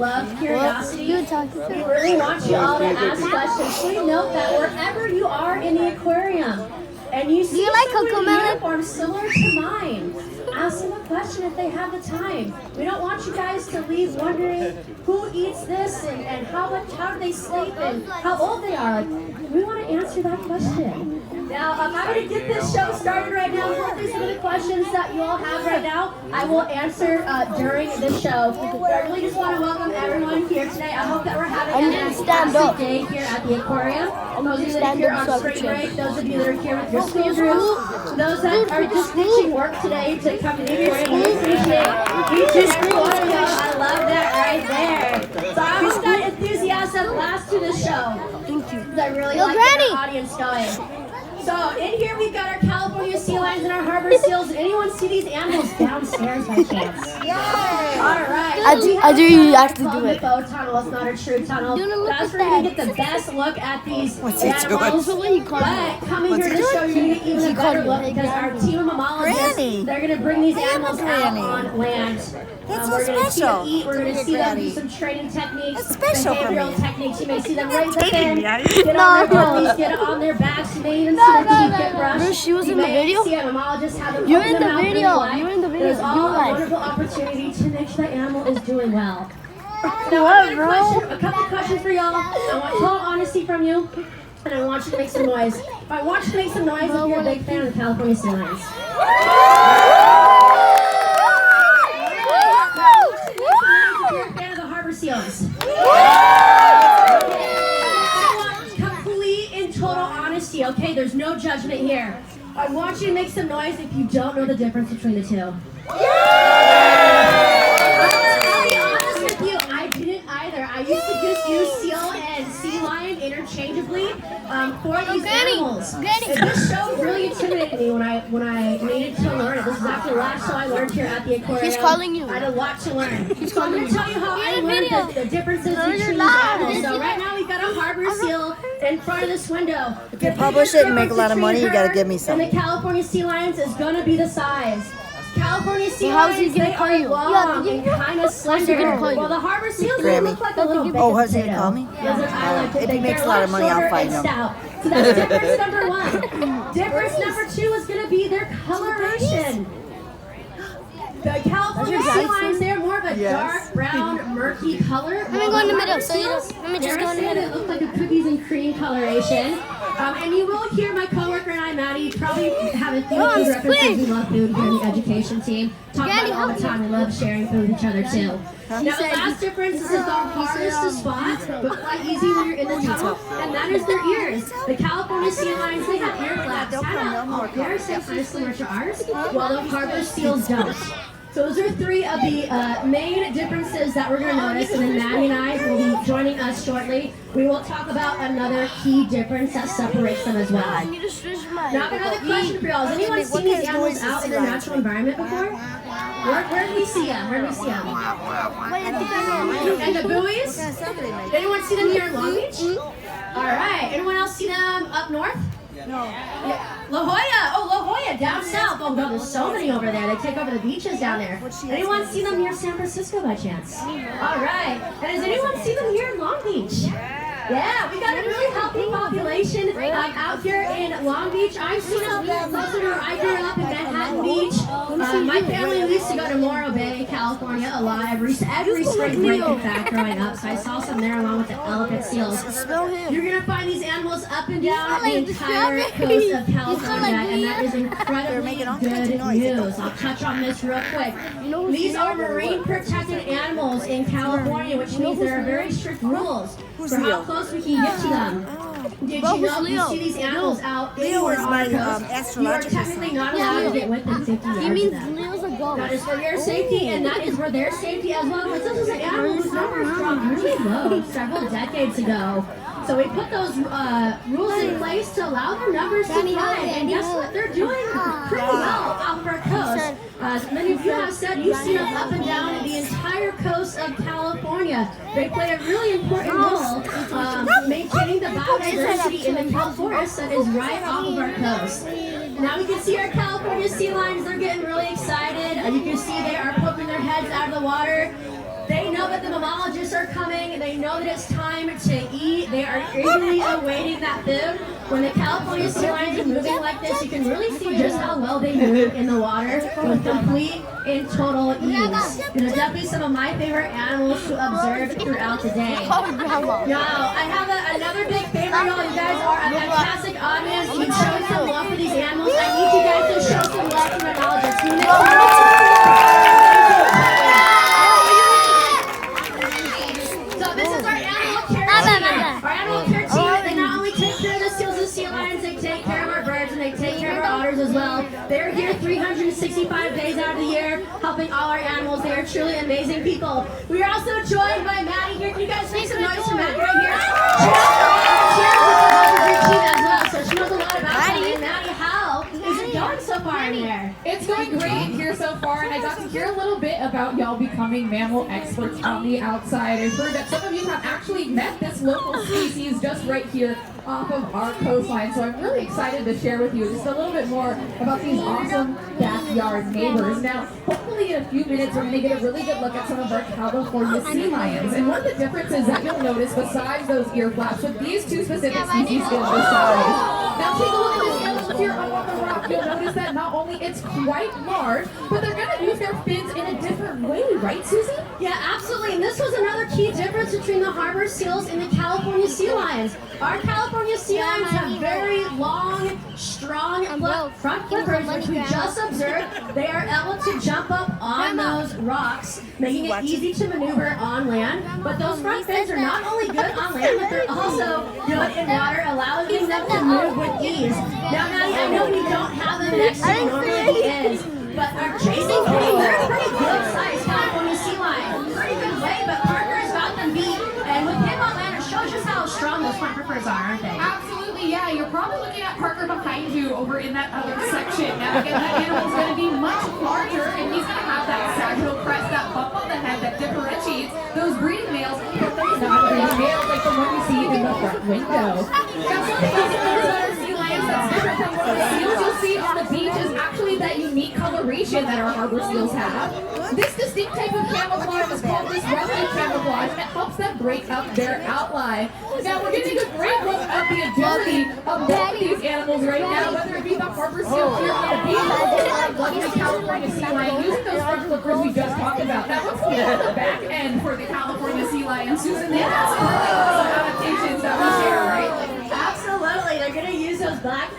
love curiosity. We really want you all to ask questions. Please note that wherever you are in the aquarium and you see someone in uniform similar to mine, ask them a question if they have the time. We don't want you guys to leave wondering who eats this and how do they sleep and how old they are. We want to answer that question. Now, I'm going to get this show started right now. Hopefully some of the questions that you all have right now, I will answer during the show. But I really just want to welcome everyone here today. I hope that we're having a fantastic day here at the aquarium. Those of you that are here on spring break, those of you that are here with your school groups, those that are just ditching work today to come to the aquarium, we appreciate each and every one of y'all. I love that right there. So I hope that enthusiasm lasts to the show. Thank you. I really like the audience going. So in here we've got our California sea lions and our harbor seals. Did anyone see these animals downstairs by chance? Yeah. All right. I do actually do it. Bow tunnel. It's not a true tunnel. That's where you're gonna get the best look at these animals. But coming here to the show, you're gonna get even a better look because our team of mammalogists, they're gonna bring these animals out on land. We're going to see them eat. We're going to see them do some training techniques, behavioral techniques. You may see them raise the fin, get on their puppies, get on their backs. You may even see their teeth get brushed. She was in the video? See a mammalogist have them You're in the video. You're in the video. There's all a wonderful opportunity to make sure the animal is doing well. Now, I've got a couple questions for y'all. I want total honesty from you, and I want you to make some noise. If I want you to make some noise, if you're a big fan of the California sea lions. Seals. Complete and total honesty, okay? There's no judgment here. I want you to make some noise if you don't know the difference between the two. I'll be honest with you, I didn't either. I used to just use seal and sea lion interchangeably for these animals. And this show really intimidated me when I needed to learn it. This is actually the last show I learned here at the aquarium. He's calling you. I had a lot to learn. So I'm going to tell you how I learned the differences between these animals. So right now we've got a harbor seal in front of this window. If you publish it and make a lot of money, you got to give me some. And the California sea lions is going to be the size. California sea lions, they are long and kind of slender. Well, the harbor seals look like a little baby. Oh, how's he going to call me? If he makes a lot of money, I'll find him. So that's difference number one. Difference number two is going to be their coloration. The California sea lions, they're more of a dark brown, murky color. Let me go in the middle. So let me just go in the middle. They look like a cookies and cream coloration. And you will hear my coworker and I, Maddie, probably have a few food references. We love food here in the education team. Talk about it all the time. We love sharing food with each other too. Now the last difference is the hardest to spot, but quite easy when you're in the tunnel, and that is their ears. The California sea lions, they have ear flaps. They're similar to ours, while the harbor seals don't. So those are three of the main differences that we're going to notice, and then Maddie and I will be joining us shortly. We will talk about another key difference that separates them as well. Now I have another question for y'all. Has anyone seen these animals out in their natural environment before? Where do we see them? Where do we see them? And the buoys? Did anyone see them here in Long Beach? All right. Anyone else see them up north? No. Yeah. La Jolla. Oh, La Jolla, down south. Oh, no, there's so many over there. They take over the beaches down there. Anyone see them near San Francisco by chance? All right. And has anyone seen them here in Long Beach? Yeah, we got a really healthy population out here in Long Beach. I've seen them closer to where I grew up in Manhattan Beach. My family used to go to Morro Bay, California a lot every spring break, in fact, growing up. So I saw some there along with the elephant seals. You're going to find these animals up and down the entire coast of California, and that is incredibly good news. I'll touch on this real quick. These are marine protected animals in California, which means there are very strict rules for how close we can get to them. Did you know if you see these animals out anywhere on our coast, you are technically not allowed to get within 50 yards of them. That is for your safety, and that is for their safety as well. But this is an animal whose numbers dropped really low several decades ago. So we put those rules in place to allow their numbers to thrive. And guess what? They're doing pretty well off of our coast. As many of you have said, you've seen them up and down the entire coast of California. They play a really important role maintaining the biodiversity in the kelp forest that is right off of our coast. Now we can see our California sea lions. They're getting really excited. You can see they are poking their heads out of the water. They know know that the mammalogists are coming. They know that it's time to eat. They are eagerly awaiting that food. When the California sea lions are moving like this, you can really see just how well they move in the water with complete and total ease. There's definitely some of my favorite animals to observe throughout the day. Y'all, I have another big favorite, y'all. You guys are a fantastic audience. You've shown some love for these animals. I need you guys to show some love for mammalogists. Can you make some noise? So this is our animal care team. Our animal care team, they not only take care of the seals and sea lions, they take care of our birds and they take care of our otters as well. They're here 365 days out of the year, helping all our animals. They are truly amazing people. We are also joined by Maddie here. Can you guys make some noise for Maddie right here? She also volunteers with the team as well, so she knows a lot about them. And Maddie, how is it going so far in there? It's going great in here so far, and I got to hear a little bit about y'all becoming mammal experts on the outside. I've heard that some of you have actually met this local species just right here off of our coastline, so I'm really excited to share with you just a little bit more about these awesome backyard neighbors. Now, hopefully in a few minutes we're going to get a really good look at some of our California sea lions, and one of the differences that you'll notice besides those ear flaps with these two specific species is the size. Now take a look at this animal here up on the rock. You'll notice that not only it's quite large, but they're going to use their fins in a different way, right, Susie? Yeah, absolutely. And this was another key difference between the harbor seals and the California sea lions. Our California sea lions have very long, strong front flippers, which we just observed. They are able to jump up on those rocks, making it easy to maneuver on land. But those front fins are not only good on land, but they're also good in water, allowing them to move with ease. Now, Maddie, I know we don't have them next to normally he is, but our chasing king, they're a pretty good sized California sea lion. Pretty good weight, but Parker's got them beat. And with him on land, it shows just how strong those front flippers are, aren't they? Absolutely, yeah. You're probably looking at Parker behind you over in that other section. Now, again, that animal's going to be much larger, and he's going to have that sagittal crest, that bump on the head that differentiates those breeding males from those non-breeding males, like the one you see in the front window. Now, something else that notice about our sea lions that's different from what the seals you'll see on the beach is actually that unique coloration that our harbor seals have. This distinct type of camouflage is called disruptive camouflage, and it helps them break up their outline. Now, we're getting a great look at the agility of both of these animals right now, whether it be the harbor seal here on the beach or like the California sea lion, using those front flippers we just talked about. Now, let's look at the back end for the California sea lion. Susan, they have some really awesome adaptations that we share, right? Absolutely. They're going to use those back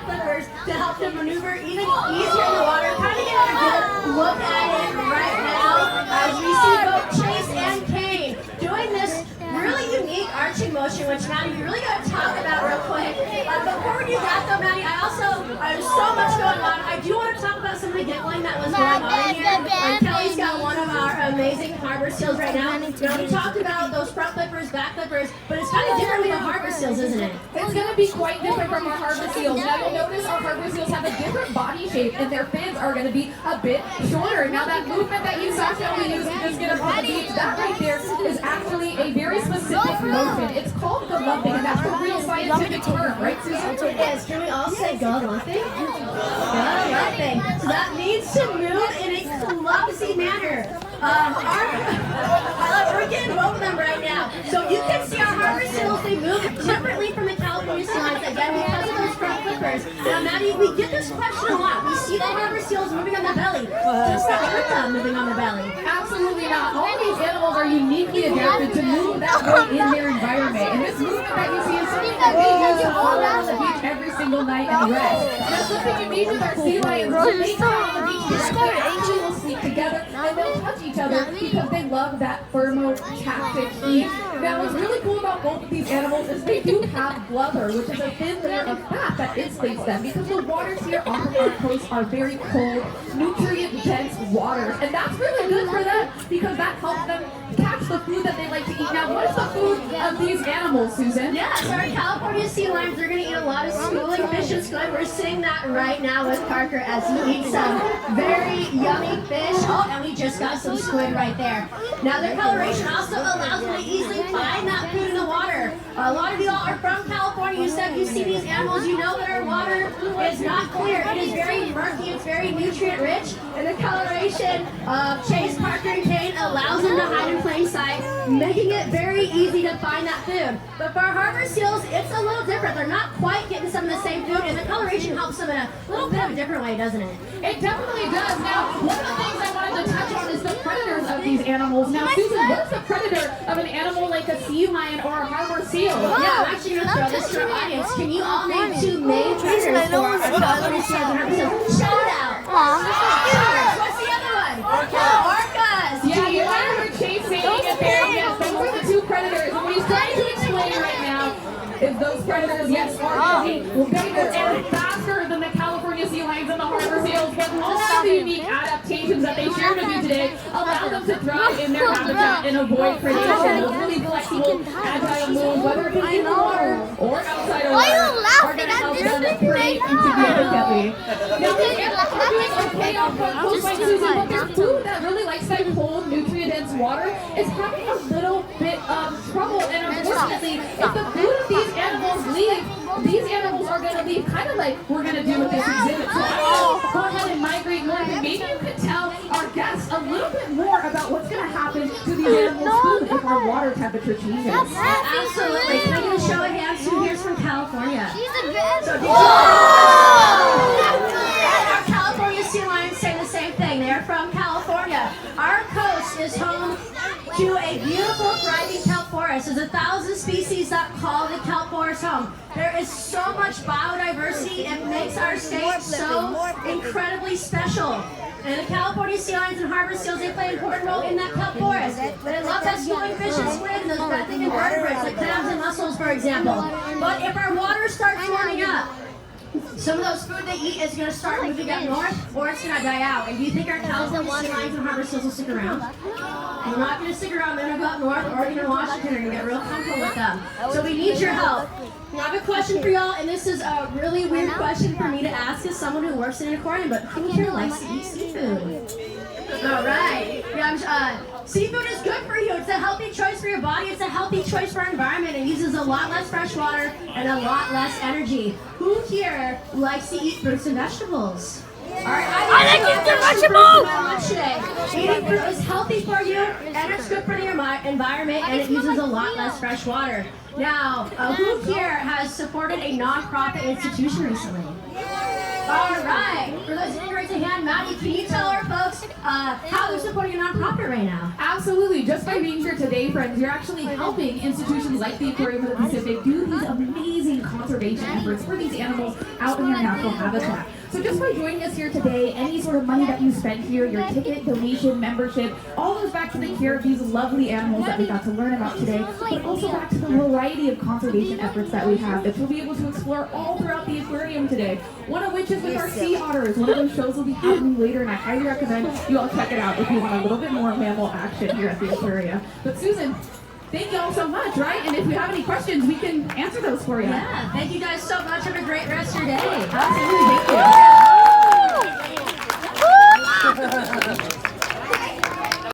flippers to help them maneuver even easier in the water. Kind of get a good look at it right now as we see both Chase and Kane doing this really unique arching motion, which Maddie, you really got to talk about real quick. Before we do that though, Maddie, there's so much going on. I do want to talk about some of the giggling that was going on here. Kelly's got one of our amazing harbor seals right now. We talked about those front flippers, back flippers, but it's kind of different with the harbor seals, isn't it? It's going to be quite different from our harbor seals. Now you'll notice our harbor seals have a different body shape and their fins are going to be a bit shorter. Now that movement that you saw Shelby use to just get up on the beach, that right there is actually a very specific motion. It's called the lumping, and that's the real scientific term, right, Susan? It is. Can we all say go lumping? Go lumping. So that means to move in a clumsy manner. We're getting both of them right now. So you can see our harbor seals, they move differently from the California sea lions, again, because of those front flippers. Now, Maddie, we get this question a lot. We see the harbor seals moving on the belly. Does that hurt them moving on the belly? Absolutely not. All these animals are uniquely adapted to move that way in their environment. And this movement that you see is something that we use all around the beach every single night and rest. Now, something unique with our sea lions is when they come on the beach, they actually will sleep together and they'll touch each other because they love that thermotactic heat. Now, what's really cool about both of these animals is they do have blubber, which is a thin layer of fat that insulates them because the waters here off of our coast are very cold, nutrient-dense waters. And that's really good for them because that helps them catch the food that they like to eat. Now, what is the food of these animals, Susan? Yeah, so our California sea lions, they're going to eat a lot of schooling fish and squid. We're seeing that right now with Parker as he eats some very yummy fish. Oh, and we just got some squid right there. Now, their coloration also allows them to easily find that food in the water. A lot of you all are from California. You said you see these animals, you know that our water is not clear. It is very murky, it's very nutrient rich, and the coloration of Chase, Parker, and Kane allows them to hide in plain sight, making it very easy to find that food. But for our harbor seals, it's a little different. They're not quite getting some of the same food, and the coloration helps them in a little bit of a different way, doesn't it? It definitely does. Now, one of the things I wanted to touch on is the predators of these animals. Now, Susan, what's the predator of an animal like a sea lion or a harbor seal? Yeah, I'm actually going to throw this to our audience. Can you all name two main predators for our California seals and harbor seals? Shout it out. What's the other one? Orcas. Yeah, you might have heard Chase saying it there. Yes, those are the two predators. And what he's trying to explain right now is those predators, yes, are bigger and faster than the California sea lions and the harbor seals, but all of the unique adaptations that they shared with you today allow them to thrive in their habitat and avoid predation. Those really flexible, agile moves, whether it be in the water or outside of water, are going to help them prey significantly. Now, the animals are doing okay off of food like Susan, but their food that really likes that cold, nutrient-dense water is having a little bit of trouble, and unfortunately, if the food of these animals leave, these animals are going to leave kind of like we're going to do with this exhibit. So I'm going to go ahead and migrate north, and maybe you could tell our guests a little bit more about what's going to happen to these animals' food if our water temperature changes. Absolutely. Can I get a show of hands who here's from California? She's a good. So did you our California sea lions say the same thing. They're from California. Our coast is home to a beautiful, thriving kelp forest. There's 1,000 species that call the kelp forest home. There is so much biodiversity. It makes our state so incredibly special. And the California sea lions and harbor seals, they play an important role in that kelp forest. They love that schooling fish and squid and those benthic invertebrates like clams and mussels, for example. But if our water starts warming up, some of those food they eat is going to start moving up north, or it's going to die out. And do you think our California sea lions and harbor seals will stick around? They're not going to stick around. They're going to go up north, Oregon or Washington, and get real comfortable with them. So we need your help. Now, I have a question for y'all, and this is a really weird question for me to ask as someone who works in an aquarium, but who here likes to eat seafood? All right. Yeah, seafood is good for you. It's a healthy choice for your body. It's a healthy choice for our environment. It uses a lot less fresh water and a lot less energy. Who here likes to eat fruits and vegetables? All right, I like eating vegetables. Eating fruit is healthy for you, and it's good for the environment, and it uses a lot less fresh water. Now, who here has supported a nonprofit institution recently? All right. For those of you who raise a hand, Maddie, can you tell our folks how they're supporting a nonprofit right now? Absolutely. Just by being here today, friends, you're actually helping institutions like the Aquarium of the Pacific do these amazing conservation efforts for these animals out in their natural habitat. So just by joining us here today, any sort of money that you spend here, your ticket, donation, membership, all goes back to the care of these lovely animals that we got to learn about today, but also back to the variety of conservation efforts that we have that you'll be able to explore all throughout the aquarium today. One of which is with our sea otters. One of those shows will be happening later, and I highly recommend you all check it out if you want a little bit more mammal action here at the aquarium. But Susan, thank you all so much, right? And if you have any questions, we can answer those for you. Yeah, thank you guys so much. Have a great rest of your day. Absolutely, thank you.